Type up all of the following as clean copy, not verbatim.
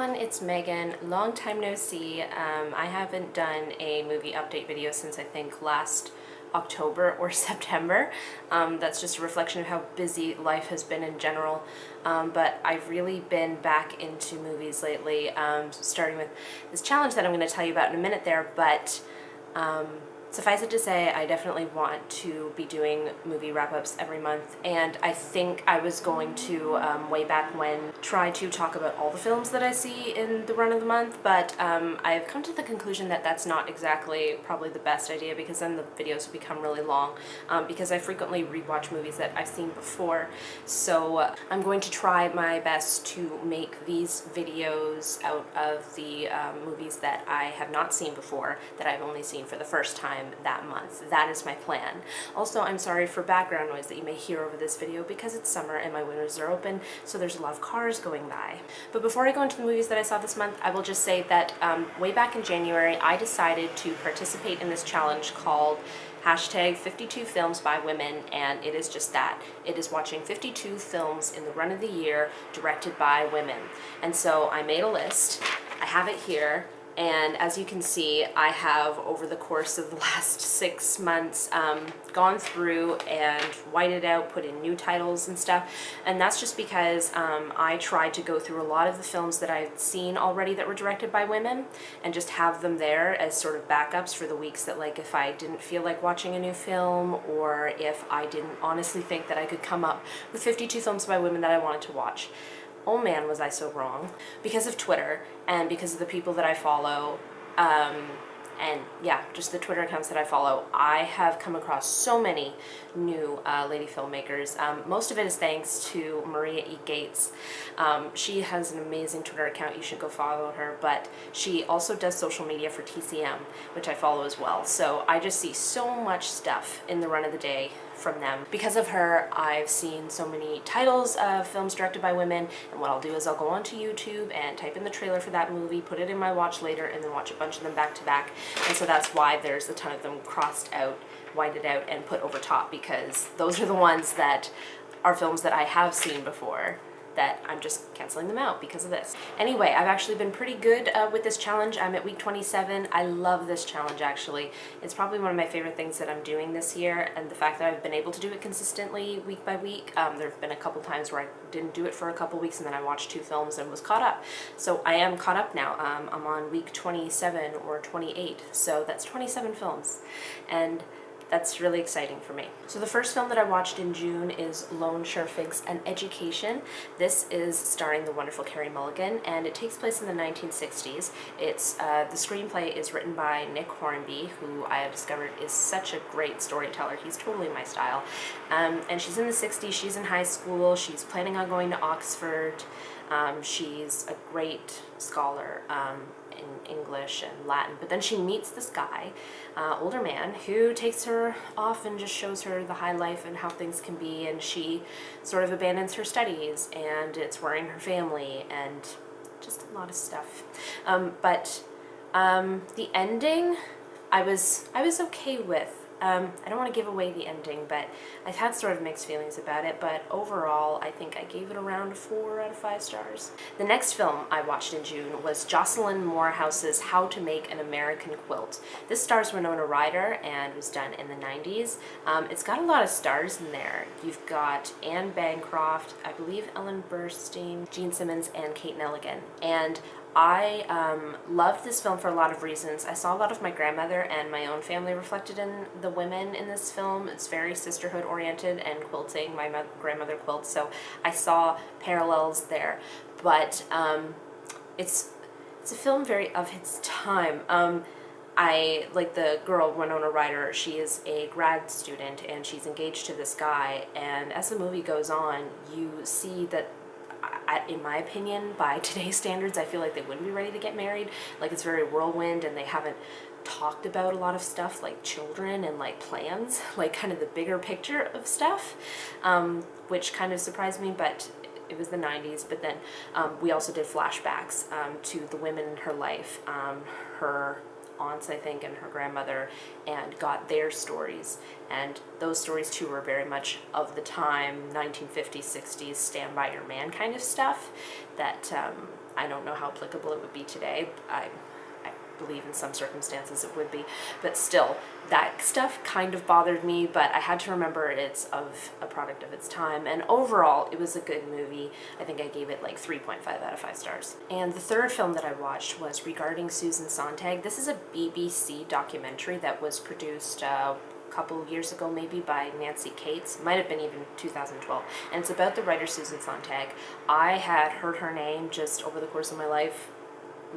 everyone, it's Megan. Long time no see. I haven't done a movie update video since I think last October or September. That's just a reflection of how busy life has been in general. But I've really been back into movies lately, starting with this challenge that I'm going to tell you about in a minute there, but suffice it to say, I definitely want to be doing movie wrap-ups every month, and I think I was going to, way back when, try to talk about all the films that I see in the run of the month, but I've come to the conclusion that that's not exactly probably the best idea, because then the videos become really long, because I frequently rewatch movies that I've seen before. So I'm going to try my best to make these videos out of the movies that I have not seen before, that I've only seen for the first time that month. That is my plan. Also, I'm sorry for background noise that you may hear over this video because it's summer and my windows are open, so there's a lot of cars going by. But before I go into the movies that I saw this month, I will just say that way back in January, I decided to participate in this challenge called hashtag 52 films by women, and it is just that. It is watching 52 films in the run of the year directed by women. And so I made a list. I have it here. And as you can see, I have, over the course of the last 6 months, gone through and whited out, put in new titles and stuff. And that's just because I tried to go through a lot of the films that I've seen already that were directed by women and just have them there as sort of backups for the weeks that, like, if I didn't feel like watching a new film, or if I didn't honestly think that I could come up with 52 films by women that I wanted to watch. Oh man, was I so wrong. Because of Twitter, and because of the people that I follow, and yeah, just the Twitter accounts that I follow, I have come across so many new lady filmmakers. Most of it is thanks to Maria E. Gates. She has an amazing Twitter account. You should go follow her, but she also does social media for TCM, which I follow as well. So I just see so much stuff in the run of the day from them. Because of her, I've seen so many titles of films directed by women, and what I'll do is I'll go onto YouTube and type in the trailer for that movie, put it in my watch later, and then watch a bunch of them back to back. And so that's why there's a ton of them crossed out, whited out, and put over top, because those are the ones that are films that I have seen before, that I'm just canceling them out because of this. Anyway, I've actually been pretty good with this challenge. I'm at week 27. I love this challenge, actually. It's probably one of my favorite things that I'm doing this year, and the fact that I've been able to do it consistently week by week. There have been a couple times where I didn't do it for a couple weeks and then I watched 2 films and was caught up. So I am caught up now. I'm on week 27 or 28, so that's 27 films. And that's really exciting for me. So the first film that I watched in June is Lone Surefigs, An Education. This is starring the wonderful Carey Mulligan, and it takes place in the 1960s. It's the screenplay is written by Nick Hornby, who I have discovered is such a great storyteller. He's totally my style. And she's in the 60s, she's in high school, she's planning on going to Oxford. She's a great scholar in English and Latin, but then she meets this guy, older man, who takes her off and just shows her the high life and how things can be, and she sort of abandons her studies, and it's worrying her family, and just a lot of stuff. But the ending, I was okay with. I don't want to give away the ending, but I've had sort of mixed feelings about it, but overall I think I gave it around 4 out of 5 stars. The next film I watched in June was Jocelyn Morehouse's How to Make an American Quilt. This stars Winona Ryder and was done in the 90s. It's got a lot of stars in there. You've got Anne Bancroft, I believe Ellen Burstyn, Gene Simmons, and Kate Nelligan. And I loved this film for a lot of reasons. I saw a lot of my grandmother and my own family reflected in the women in this film. It's very sisterhood oriented and quilting. My grandmother quilts, so I saw parallels there. But it's a film very of its time. I like the girl, Winona Ryder. She is a grad student and she's engaged to this guy, and as the movie goes on, you see that, in my opinion, by today's standards, I feel like they wouldn't be ready to get married. Like, it's very whirlwind, and they haven't talked about a lot of stuff like children and like plans, like kind of the bigger picture of stuff, which kind of surprised me, but it was the 90s. But then we also did flashbacks to the women in her life, her aunts, I think, and her grandmother, and got their stories. And those stories too were very much of the time, 1950s, 60s, stand by your man kind of stuff that I don't know how applicable it would be today. I believe in some circumstances it would be, but still, that stuff kind of bothered me, but I had to remember it's of a product of its time, and overall it was a good movie. I think I gave it like 3.5 out of 5 stars. And the third film that I watched was Regarding Susan Sontag. This is a BBC documentary that was produced couple of years ago maybe by Nancy Cates, might have been even 2012, and it's about the writer Susan Sontag. I had heard her name just over the course of my life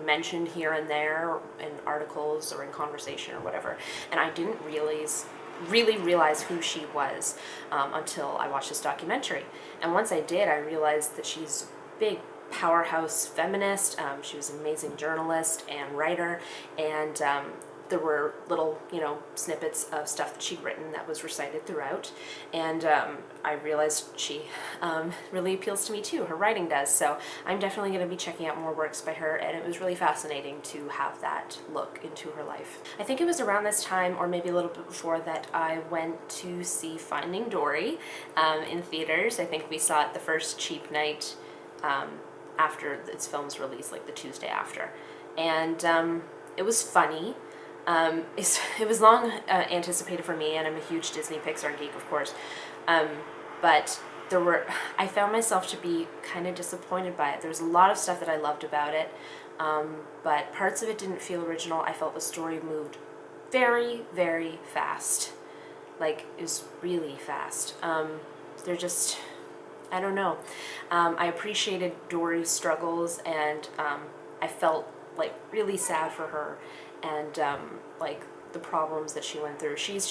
mentioned here and there in articles or in conversation or whatever, and I didn't really realize who she was until I watched this documentary. And once I did, I realized that she's a big powerhouse feminist. She was an amazing journalist and writer, and there were little, snippets of stuff that she'd written that was recited throughout, and I realized she really appeals to me too. Her writing does, so I'm definitely going to be checking out more works by her, and it was really fascinating to have that look into her life. I think it was around this time, or maybe a little bit before, that I went to see Finding Dory in theaters. I think we saw it the first cheap night after its film's release, like the Tuesday after, and it was funny. It was long anticipated for me, and I'm a huge Disney Pixar geek, of course, but I found myself to be kind of disappointed by it. There was a lot of stuff that I loved about it, but parts of it didn't feel original. I felt the story moved very, very fast. Like, it was really fast. They're just, I don't know. I appreciated Dory's struggles, and I felt like really sad for her, and like the problems that she went through. She's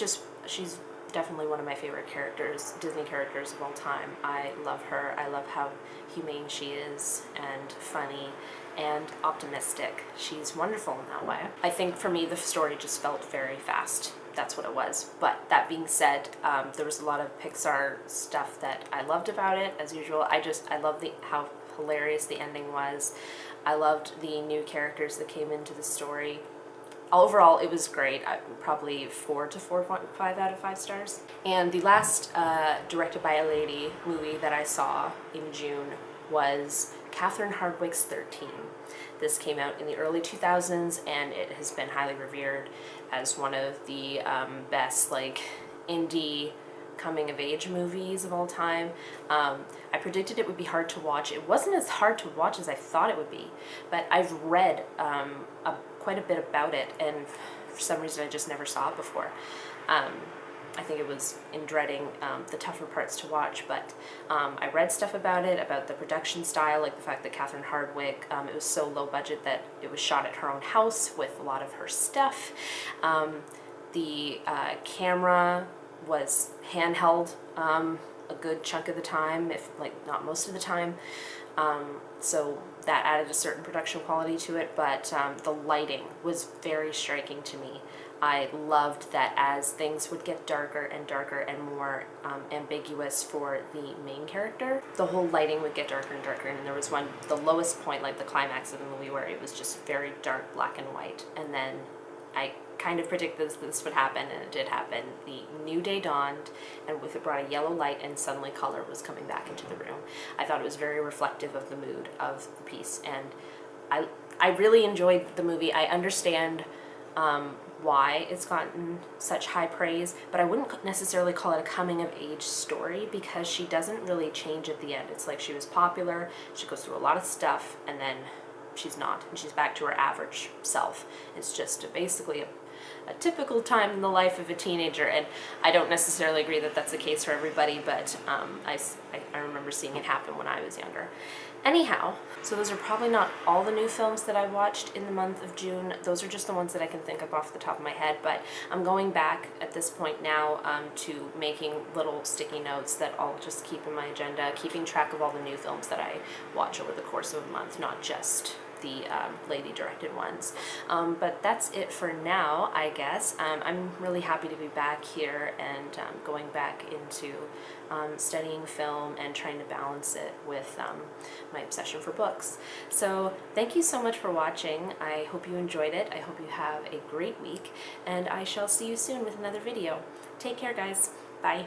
definitely one of my favorite characters, Disney characters of all time. I love her. I love how humane she is, and funny, and optimistic. She's wonderful in that way. I think for me the story just felt very fast. That's what it was. But that being said, there was a lot of Pixar stuff that I loved about it, as usual. I love how hilarious the ending was. I loved the new characters that came into the story. Overall, it was great. Probably 4 to 4.5 out of 5 stars. And the last directed by a lady movie that I saw in June was Catherine Hardwicke's 13. This came out in the early 2000s, and it has been highly revered as one of the best indie coming-of-age movies of all time. I predicted it would be hard to watch. It wasn't as hard to watch as I thought it would be, but I've read quite a bit about it, and for some reason I just never saw it before. I think it was in dreading the tougher parts to watch, but I read stuff about it, about the production style, like the fact that Catherine Hardwicke, it was so low budget that it was shot at her own house with a lot of her stuff. The camera was handheld a good chunk of the time, if not most of the time, so that added a certain production quality to it, but the lighting was very striking to me. I loved that as things would get darker and darker and more ambiguous for the main character, the whole lighting would get darker and darker, and there was the lowest point, like the climax of the movie, where it was just very dark black and white, and then I kind of predicted this would happen, and it did happen. The new day dawned, and with it brought a yellow light, and suddenly color was coming back into the room. I thought it was very reflective of the mood of the piece, and I really enjoyed the movie. I understand why it's gotten such high praise, but I wouldn't necessarily call it a coming-of-age story, because she doesn't really change at the end. It's like she was popular, she goes through a lot of stuff, and then she's not, and she's back to her average self. It's just basically a typical time in the life of a teenager, and I don't necessarily agree that that's the case for everybody, but I remember seeing it happen when I was younger. Anyhow, so those are probably not all the new films that I watched in the month of June. Those are just the ones that I can think of off the top of my head, but I'm going back at this point now to making little sticky notes that I'll just keep in my agenda, keeping track of all the new films that I watch over the course of a month, not just the lady-directed ones. But that's it for now, I guess. I'm really happy to be back here and going back into studying film and trying to balance it with my obsession for books. So thank you so much for watching. I hope you enjoyed it. I hope you have a great week, and I shall see you soon with another video. Take care, guys. Bye.